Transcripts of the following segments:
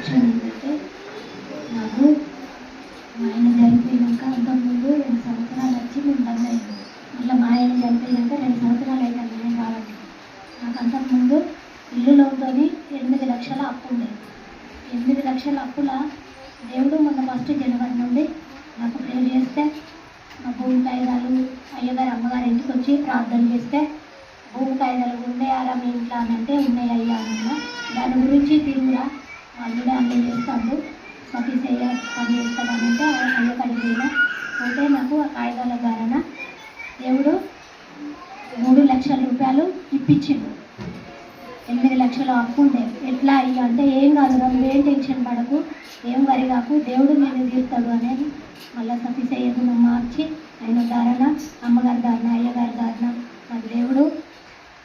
విషయం ఏంటంటే నాకు మా ఆయన చనిపోయినాక అంతకుముందు 2 సంవత్సరాలు వచ్చి మేము బంద్ అయ్యాము. మళ్ళీ మా ఆయన చనిపోయినాక 2 సంవత్సరాలు అవుతుంది నేను రావడానికి. నాకు అంతకుముందు ఇల్లు లోన్తోని 8 లక్షల అప్పు ఉండేది. 8 లక్షల అప్పుల దేవుడు మొన్న 1 జనవరి నుండి నాకు ప్రేర్ చేస్తే మా భూమి కాయిదాలు అయ్యగారు అమ్మగారు ఇంటికి వచ్చి ప్రార్థన చేస్తే భూమి కాయిదాలు ఉన్నాయారా మీ ఇంట్లో అని అంటే ఉన్నాయి అయ్యా అన్న. దాని గురించి తిరుగురా అల్లుడే అన్నీ చేస్తాడు సతీష్ అయ్యా పని చేస్తాడనంటే అయ్య కడిగిన పోతే నాకు ఆ కాగితాల ద్వారా దేవుడు 3 లక్షల రూపాయలు ఇప్పించిండు. 8 లక్షల అప్పు ఉండే. ఎట్లా అయ్యా అంటే ఏం కాదు నువ్వేం టెన్షన్ పడకు, ఏం వరి కాకు, దేవుడు నేను తీరుతాడు అనేది మళ్ళీ సతీష్ అయ్యను మార్చి ఆయన ధారణ అమ్మగారి ధారణ అయ్యగారి ధారణ నాకు దేవుడు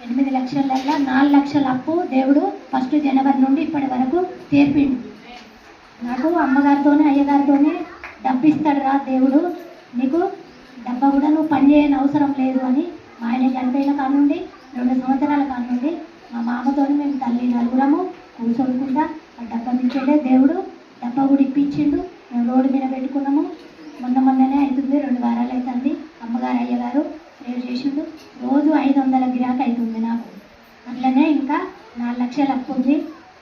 8 లక్షలల్లో 4 లక్షల అప్పు దేవుడు 1 జనవరి నుండి ఇప్పటి వరకు తీర్పిండు. నాకు అమ్మగారితోనే అయ్యగారితోనే డబ్బు ఇస్తాడు రా దేవుడు, నీకు డబ్బా కూడా నువ్వు పని చేయని అవసరం లేదు అని మా ఆయన చనిపోయిన కానుండి 2 సంవత్సరాల కానుండి మా మామతో మేము తల్లి నలుగురము కూర్చోకుండా ఆ డబ్బా ఇచ్చేడే దేవుడు డబ్బా కూడా ఇప్పించిండు. మేము రోడ్డు మీద పెట్టుకున్నాము. మొన్ననే అవుతుంది 2 వారాలు అవుతుంది. అమ్మగారు అయ్యగారు ప్రేర్ చేసిండు. రోజు 500 గిరాకీ అవుతుంది నాకు. అట్లనే ఇంకా 4 లక్షలు అప్పు ఉంది.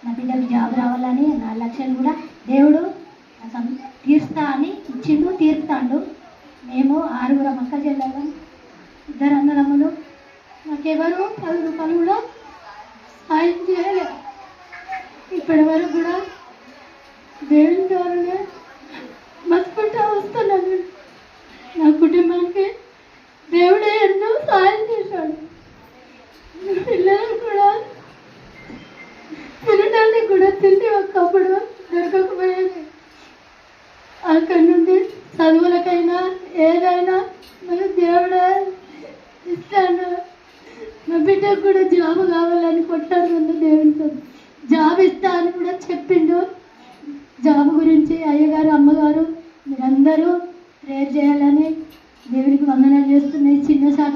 నా బిడ్డకు జాబ్ రావాలని 4 లక్షలు కూడా దేవుడు నాకు తీరుస్తా అని ఇచ్చిండు, తీరుతాడు. మేము 6 అక్క చెల్లెళ్ళం, 2 అన్నదమ్ములు. నాకెవరు 10 రూపాయలు కూడా సాయం చేయలేదు. ఇప్పటి వరకు కూడా దేవుని ద్వారానే బతుకుంటా వస్తున్నాను. నా కుటుంబానికి దేవుడే ఎన్నో సాయం చేశాడు. పిల్లలు కూడా తినడానికి కూడా తిండి ఒకప్పుడు దొరకకపోయేది. అక్కడి నుండి చదువులకైనా ఏదైనా మన దేవుడే ఇస్తాడు. మా బిడ్డకు కూడా జాబ్ కావాలని కొట్టాడు. దేవునితో జాబ్ ఇస్తా అని కూడా చెప్పిండు. జాబ్ గురించి అయ్యగారు అమ్మగారు మీరందరూ ప్రేర్ చేయాలని దేవునికి వందనాలు చేస్తున్నాయి. చిన్న